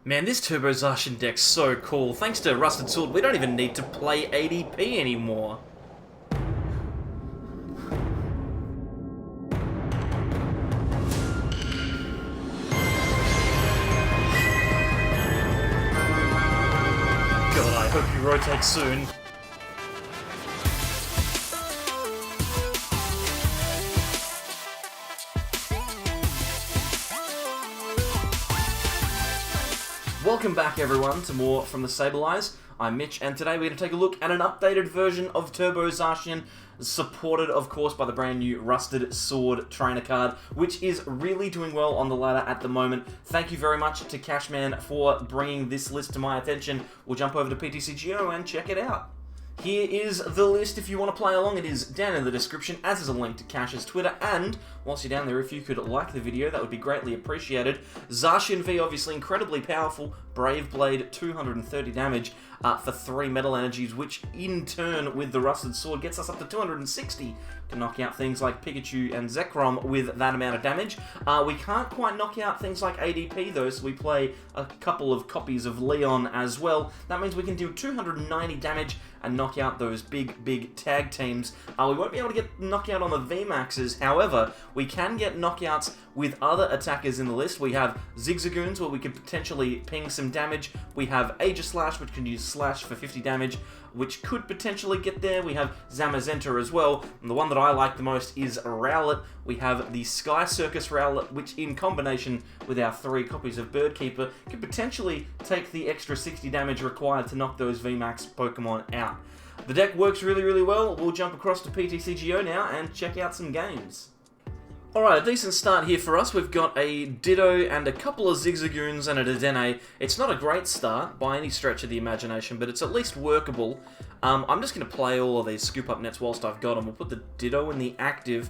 Man, this Turbo Zacian deck's so cool. Thanks to Rusted Sword, we don't even need to play ADP anymore. God, I hope you rotate soon. Welcome back everyone to more from the Sableyes. I'm Mitch and today we're going to take a look at an updated version of Turbo Zacian, supported of course by the brand new Rusted Sword trainer card, which is really doing well on the ladder at the moment. Thank you very much to Cashman for bringing this list to my attention. We'll jump over to PTCGO and check it out. Here is the list if you want to play along. It is down in the description, as is a link to Cash's Twitter, and whilst you're down there, if you could like the video, that would be greatly appreciated. Zacian V, obviously incredibly powerful, Brave Blade, 230 damage for 3 metal energies, which in turn with the Rusted Sword gets us up to 260 to knock out things like Pikachu and Ecorom with that amount of damage. We can't quite knock out things like ADP though, so we play a couple of copies of Leon as well. That means we can do 290 damage and knock out those big tag teams. We won't be able to get knockout on the VMAXs, however, we can get knockouts with other attackers in the list. We have Zigzagoons, where we could potentially ping some damage. We have Aegislash, which can use Slash for 50 damage, which could potentially get there. We have Zamazenta as well, and the one that I like the most is Rowlet. We have the Sky Circus Rowlet, which in combination with our 3 copies of Bird Keeper could potentially take the extra 60 damage required to knock those VMAX Pokemon out. The deck works really well. We'll jump across to PTCGO now and check out some games. Alright, a decent start here for us. We've got a Ditto and a couple of Zigzagoons and a Dedenne. It's not a great start by any stretch of the imagination, but it's at least workable. I'm just going to play all of these scoop up nets whilst I've got them. We'll put the Ditto in the active,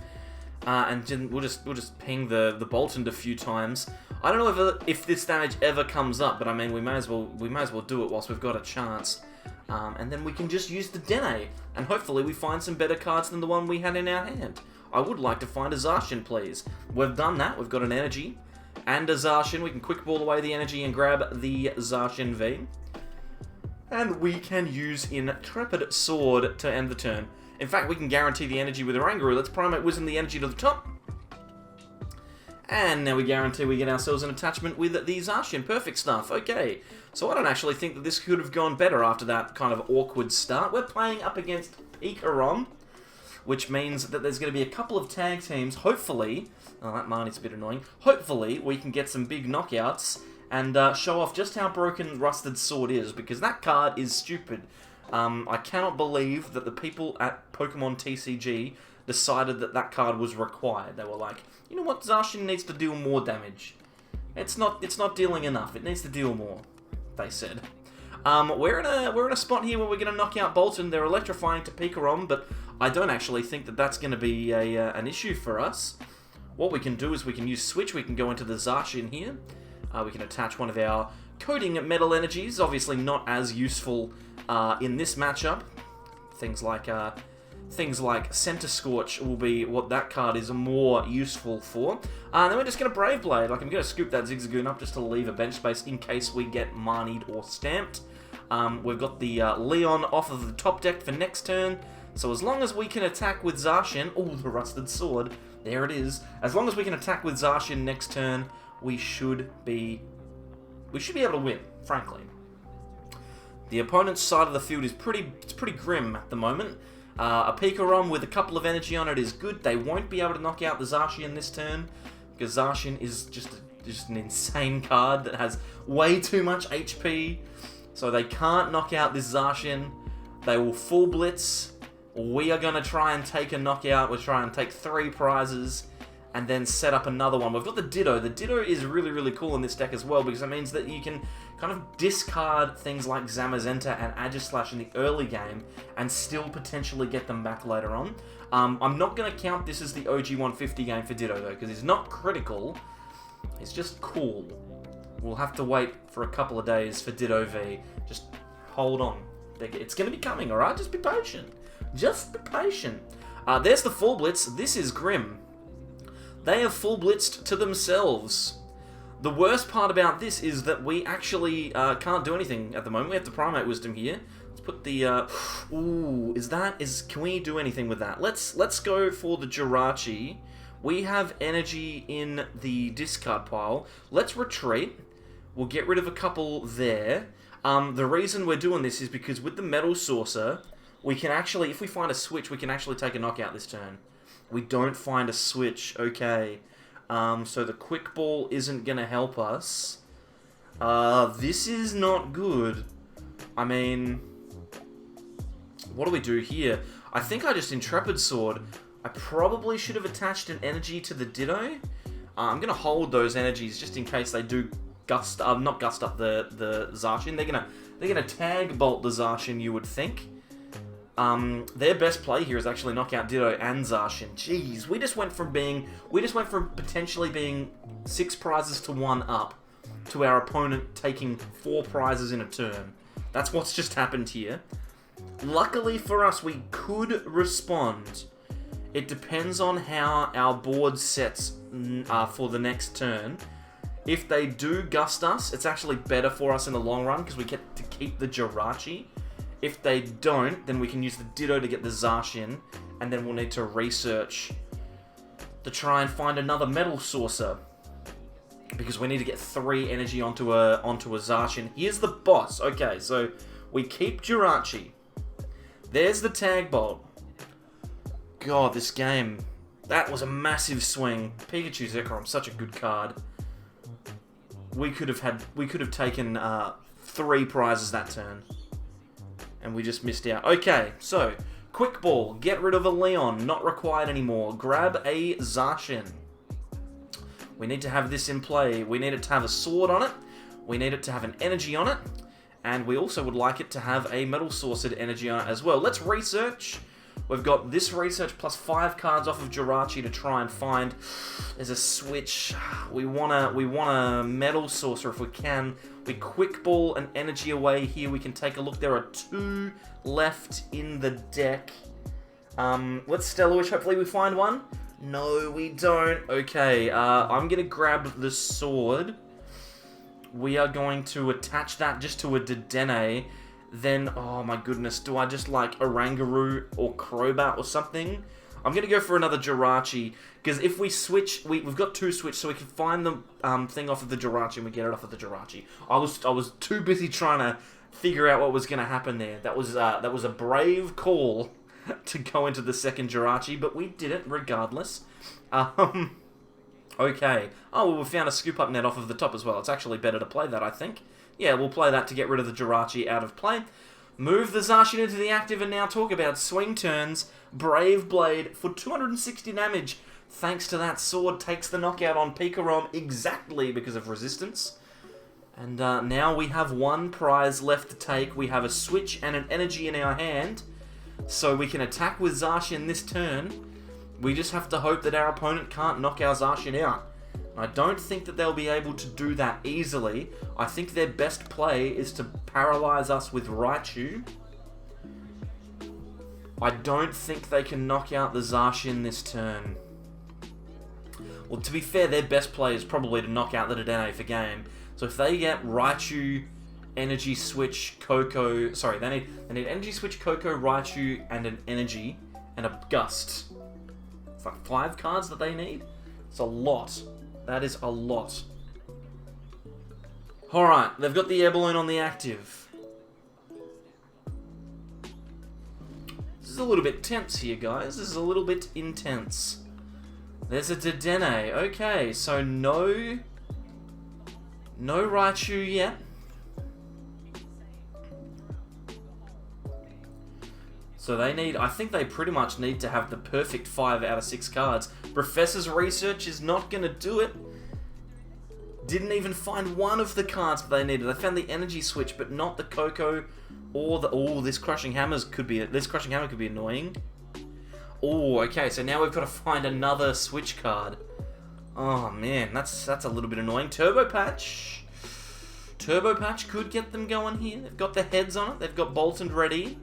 and we'll just ping the Boltund a few times. I don't know if this damage ever comes up, but I mean we may as well do it whilst we've got a chance. And then we can just use the Dedenne, and hopefully we find some better cards than the one we had in our hand. I would like to find a Zacian, please. We've done that. We've got an energy and a Zacian. We can quick ball away the energy and grab the Zacian V. And we can use Intrepid Sword to end the turn. In fact, we can guarantee the energy with Oranguru. Let's Primate Wisdom the energy to the top. And now we guarantee we get ourselves an attachment with the Zacian. Perfect stuff. Okay. So I don't actually think that this could have gone better after that kind of awkward start. We're playing up against Ecorom, which means that there's going to be a couple of tag teams, hopefully. Oh, that Marnie's a bit annoying. Hopefully, we can get some big knockouts and show off just how broken Rusted Sword is, because that card is stupid. I cannot believe that the people at Pokemon TCG decided that that card was required. They were like, you know what, Zacian needs to deal more damage. It's not dealing enough. It needs to deal more, they said. We're in a spot here where we're going to knock out Boltund. They're electrifying to Ecorom, but I don't actually think that that's going to be an issue for us. What we can do is we can use Switch. We can go into the Zacian here. We can attach one of our coding metal energies. Obviously not as useful in this matchup. Things like Center Scorch will be what that card is more useful for. Then we're just going to Brave Blade. Like, I'm going to scoop that Zigzagoon up just to leave a bench space in case we get Marnied or Stamped. We've got the Leon off of the top deck for next turn. So as long as we can attack with Zacian... Oh, the Rusted Sword. There it is. As long as we can attack with Zacian next turn, we should be able to win, frankly. The opponent's side of the field is pretty grim at the moment. A Ecorom with a couple of energy on it is good. They won't be able to knock out the Zacian this turn, because Zacian is just an insane card that has way too much HP. So they can't knock out this Zacian. They will full blitz. We are going to try and take a knockout. We'll try and take 3 prizes and then set up another one. We've got the Ditto. The Ditto is really cool in this deck as well, because it means that you can kind of discard things like Zamazenta and Aegislash in the early game and still potentially get them back later on. I'm not going to count this as the OG 150 game for Ditto, though, because it's not critical. It's just cool. We'll have to wait for a couple of days for Ditto V. Just hold on. It's going to be coming, alright? Just be patient. Just be patient. There's the full blitz. This is grim. They have full blitzed to themselves. The worst part about this is that we actually can't do anything at the moment. We have the Primate Wisdom here. Let's put the... ooh, can we do anything with that? Let's go for the Jirachi. We have energy in the discard pile. Let's retreat. We'll get rid of a couple there. The reason we're doing this is because with the Metal Saucer, we can actually, if we find a switch, we can actually take a knockout this turn. We don't find a switch. Okay. So the Quick Ball isn't going to help us. This is not good. I mean, what do we do here? I think I just Intrepid Sword. I probably should have attached an energy to the Ditto. I'm going to hold those energies just in case they do not gust up the Zacian. They're gonna tag bolt the Zacian, you would think. Their best play here is actually knock out Ditto and Zacian. Jeez, we just went from potentially being 6 prizes to 1 up to our opponent taking 4 prizes in a turn. That's what's just happened here. Luckily for us, we could respond. It depends on how our board sets for the next turn. If they do gust us, it's actually better for us in the long run because we get to keep the Jirachi. If they don't, then we can use the Ditto to get the Zacian, and then we'll need to research to try and find another Metal Saucer because we need to get 3 energy onto a Zacian. Here's the boss. Okay, so we keep Jirachi. There's the Tag Bolt. God, this game, that was a massive swing. Pikachu's Ecorom, such a good card. We could have taken 3 prizes that turn, and we just missed out. Okay, so Quick Ball, get rid of a Leon, not required anymore. Grab a Zacian. We need to have this in play. We need it to have a sword on it. We need it to have an energy on it, and we also would like it to have a Metal Saucered energy on it as well. Let's research. We've got this research plus 5 cards off of Jirachi to try and find. There's a switch. We want a Metal Saucer if we can. We Quick Ball an energy away here. We can take a look. There are 2 left in the deck. Let's Stellar Wish. Hopefully we find one. No, we don't. Okay, I'm going to grab the sword. We are going to attach that just to a Dedenne. Then, oh my goodness, do I just like Oranguru or Crobat or something? I'm going to go for another Jirachi, because if we switch, we've got 2 switch, so we can find the thing off of the Jirachi and we get it off of the Jirachi. I was too busy trying to figure out what was going to happen there. That was a brave call to go into the second Jirachi, but we did it regardless. Okay. Oh, well, we found a Scoop Up Net off of the top as well. It's actually better to play that, I think. Yeah, we'll play that to get rid of the Jirachi out of play. Move the Zacian into the active and now talk about Swing Turns. Brave Blade for 260 damage. Thanks to that sword, takes the knockout on Ecorom exactly because of resistance. And now we have 1 prize left to take. We have a switch and an energy in our hand. So we can attack with Zacian this turn. We just have to hope that our opponent can't knock our Zacian out. I don't think that they'll be able to do that easily. I think their best play is to paralyze us with Raichu. I don't think they can knock out the Zacian this turn. Well, to be fair, their best play is probably to knock out the Dedenne for game. So if they get Raichu, Energy Switch, Koko... Sorry, they need Energy Switch, Koko, Raichu, and an Energy, and a Gust. It's like 5 cards that they need? It's a lot. That is a lot. Alright, they've got the Air Balloon on the active. This is a little bit tense here, guys. This is a little bit intense. There's a Dedenne. Okay, so no Raichu yet. So they need, I think they pretty much need to have the perfect 5 out of 6 cards. Professor's Research is not going to do it. Didn't even find one of the cards that they needed. They found the Energy Switch, but not the Koko or the... Oh, this Crushing Hammer could be annoying. Oh, okay, so now we've got to find another Switch card. Oh, man, that's a little bit annoying. Turbo Patch. Turbo Patch could get them going here. They've got the heads on it. They've got Boltund ready.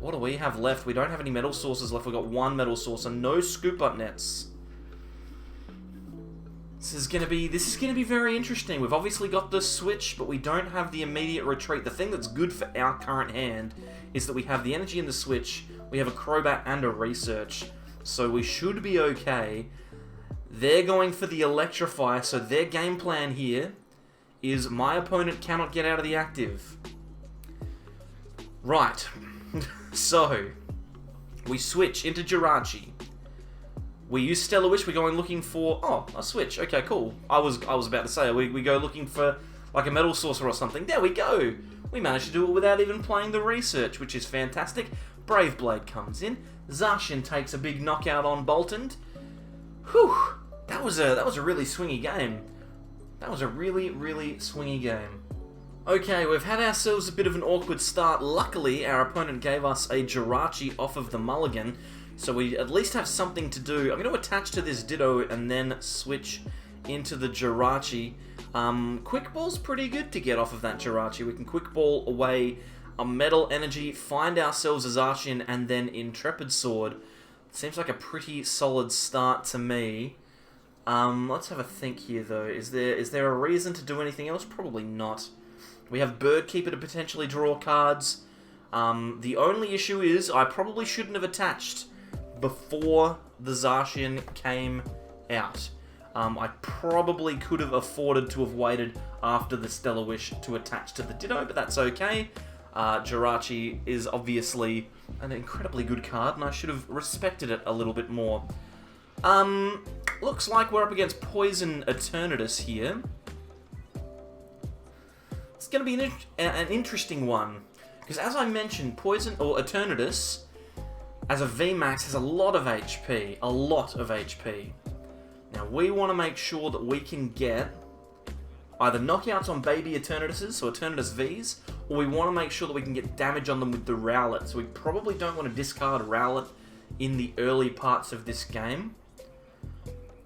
What do we have left? We don't have any Metal Saucers left. We've got 1 Metal Saucer. No Scoop Up Nets. This is gonna be very interesting. We've obviously got the switch, but we don't have the immediate retreat. The thing that's good for our current hand is that we have the energy in the switch, we have a Crobat and a Research, so we should be okay. They're going for the Electrify, so their game plan here is my opponent cannot get out of the active. Right. So, we switch into Jirachi. We use Stellar Wish, we're going looking for... Oh, a switch. Okay, cool. I was about to say, we go looking for like a Metal Saucer or something. There we go! We managed to do it without even playing the Research, which is fantastic. Brave Blade comes in. Zacian takes a big knockout on Boltund. Whew! That was a really swingy game. That was a really, really swingy game. Okay, we've had ourselves a bit of an awkward start. Luckily, our opponent gave us a Jirachi off of the mulligan, so we at least have something to do. I'm going to attach to this Ditto and then switch into the Jirachi. Quick Ball's pretty good to get off of that Jirachi. We can Quick Ball away a Metal Energy, find ourselves a Zacian, and then Intrepid Sword. Seems like a pretty solid start to me. Let's have a think here, though. Is there a reason to do anything else? Probably not. We have Bird Keeper to potentially draw cards. The only issue is I probably shouldn't have attached before the Zacian came out. I probably could have afforded to have waited after the Stellar Wish to attach to the Ditto, but that's okay. Jirachi is obviously an incredibly good card, and I should have respected it a little bit more. Looks like we're up against Poison Eternitis here. It's going to be an interesting one, because as I mentioned, Poison or Eternitis as a VMAX has a lot of HP, a lot of HP. Now we want to make sure that we can get either knockouts on baby Eternitises, so Eternitis Vs, or we want to make sure that we can get damage on them with the Rowlet. So we probably don't want to discard Rowlet in the early parts of this game.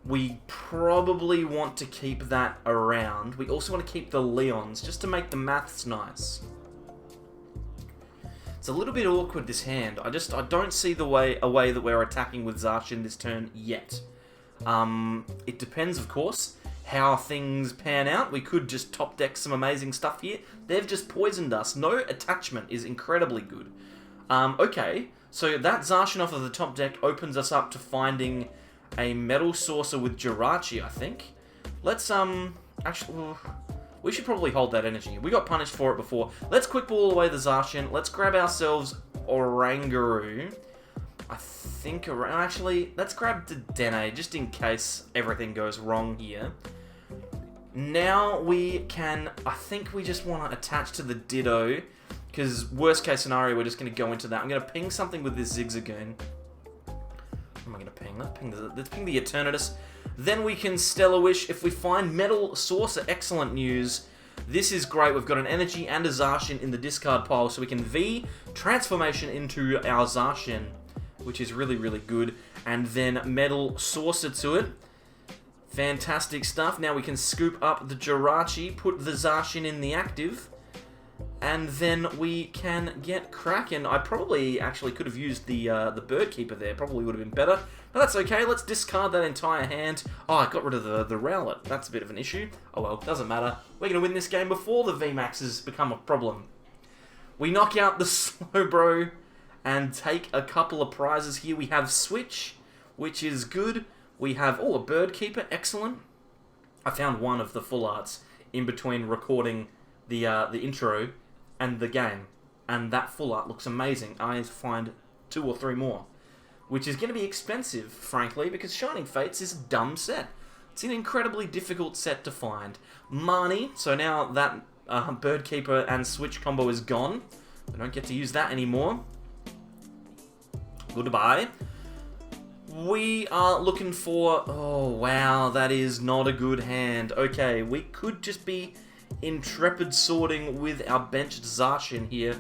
We probably want to keep that around. We also want to keep the Leons, just to make the maths nice. It's a little bit awkward, this hand. I don't see a way that we're attacking with Zacian this turn yet. It depends, of course, how things pan out. We could just top deck some amazing stuff here. They've just poisoned us. No attachment is incredibly good. Okay, so that Zacian off of the top deck opens us up to finding a Metal Saucer with Jirachi, I think. Let's, actually, we should probably hold that energy. We got punished for it before. Let's Quick Ball away the Zacian. Let's grab ourselves Oranguru. I think, actually, let's grab Dedenne, just in case everything goes wrong here. Now we can, I think we just want to attach to the Ditto, because worst case scenario, we're just going to go into that. I'm going to ping something with this Zigzagoon. What am I going to ping? Let's ping the Eternitis. Then we can Stellar Wish. If we find Metal Saucer, excellent news. This is great. We've got an Energy and a Zacian in the discard pile, so we can V Transformation into our Zacian, which is really, really good. And then Metal Saucer to it. Fantastic stuff. Now we can scoop up the Jirachi, put the Zacian in the active, and then we can get cracking. I probably actually could have used the Bird Keeper there. Probably would have been better. But that's okay. Let's discard that entire hand. Oh, I got rid of the Rowlet. That's a bit of an issue. Oh well, doesn't matter. We're going to win this game before the VMAXs become a problem. We knock out the Slowbro and take a couple of prizes here. We have Switch, which is good. We have, a Bird Keeper, excellent. I found one of the full arts in between recording the intro and the game, and that full art looks amazing. I need to find 2 or 3 more, which is going to be expensive, frankly, because Shining Fates is a dumb set. It's an incredibly difficult set to find. Marnie, so now that Bird Keeper and Switch combo is gone, I don't get to use that anymore. Goodbye. We are looking for... Oh, wow, that is not a good hand. Okay, we could just be Intrepid Swording with our benched Zacian here.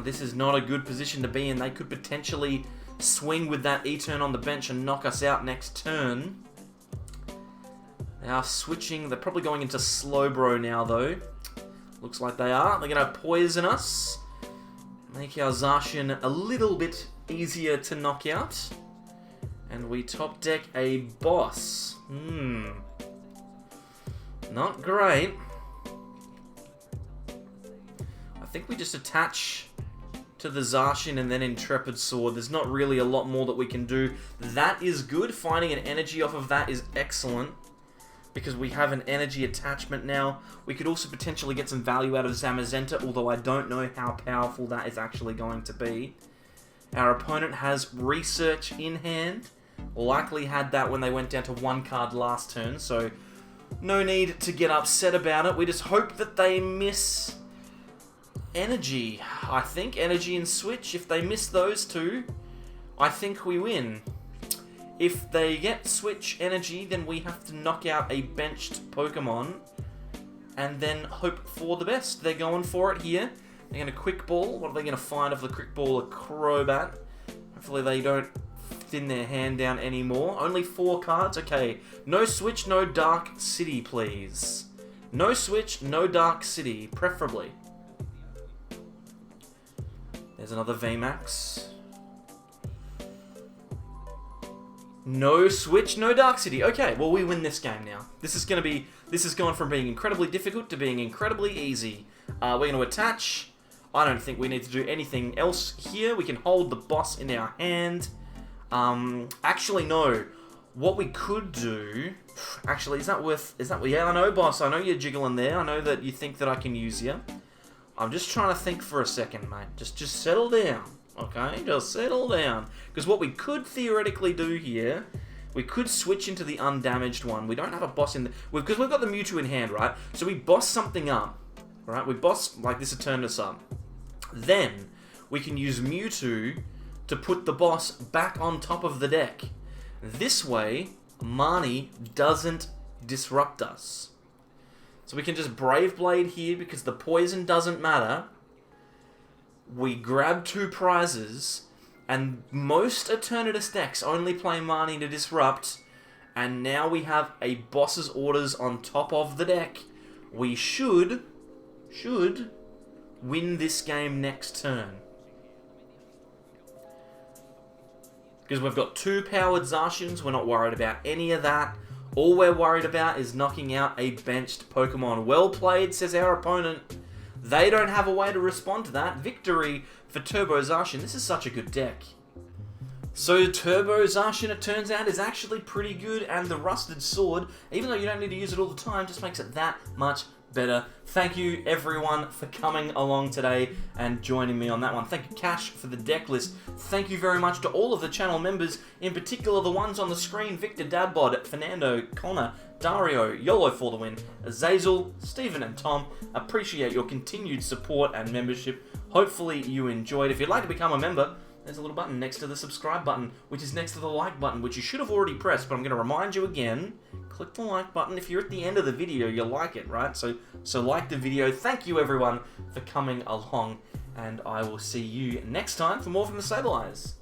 This is not a good position to be in. They could potentially swing with that E-turn on the bench and knock us out next turn. They are switching. They're probably going into Slowbro now, though. Looks like they are. They're going to poison us. Make our Zacian a little bit easier to knock out. And we top deck a boss. Not great. I think we just attach to the Zacian and then Intrepid Sword. There's not really a lot more that we can do. That is good. Finding an energy off of that is excellent, because we have an energy attachment now. We could also potentially get some value out of Zamazenta, although I don't know how powerful that is actually going to be. Our opponent has Research in hand. Likely had that when they went down to 1 card last turn, so no need to get upset about it. We just hope that they miss Energy. I think Energy and Switch. If they miss those two, I think we win. If they get Switch Energy, then we have to knock out a benched Pokemon and then hope for the best. They're going for it here. They're going to Quick Ball. What are they going to find of the Quick Ball? A Crobat. Hopefully they don't thin their hand down anymore. Only 4 cards. Okay. No Switch, no Dark City, please. No Switch, no Dark City, preferably. There's another VMAX. No Switch, no Dark City. Okay, well, we win this game now. This is gone from being incredibly difficult to being incredibly easy. We're going to attach. I don't think we need to do anything else here. We can hold the boss in our hand. Actually, no. What we could do... Actually, yeah, I know, boss. I know you're jiggling there. I know that you think that I can use you. I'm just trying to think for a second, mate. Just settle down, okay? Just settle down. Because what we could theoretically do here, we could switch into the undamaged one. We don't have a boss in the... Because we've got the Mewtwo in hand, right? So we boss something up, right? We boss, like this, Eternitis up. Then, we can use Mewtwo to put the boss back on top of the deck. This way, Marnie doesn't disrupt us. So we can just Brave Blade here because the poison doesn't matter. We grab 2 prizes, and most Eternitis decks only play Marnie to disrupt, and now we have a boss's orders on top of the deck. We should win this game next turn. Because we've got 2 powered Zacians, we're not worried about any of that. All we're worried about is knocking out a benched Pokemon. Well played, says our opponent. They don't have a way to respond to that. Victory for Turbo Zacian. This is such a good deck. So Turbo Zacian, it turns out, is actually pretty good, and the Rusted Sword, even though you don't need to use it all the time, just makes it that much better. Thank you, everyone, for coming along today and joining me on that one. Thank you, Cash, for the deck list. Thank you very much to all of the channel members, in particular the ones on the screen: Victor, Dadbod, Fernando, Connor, Dario, YOLO for the win, Azazel, Stephen, and Tom. Appreciate your continued support and membership. Hopefully you enjoyed. If you'd like to become a member, there's a little button next to the subscribe button, which is next to the like button, which you should have already pressed, but I'm going to remind you again. Click the like button. If you're at the end of the video, you'll like it, right? So like the video. Thank you, everyone, for coming along, and I will see you next time for more from the Sableyes.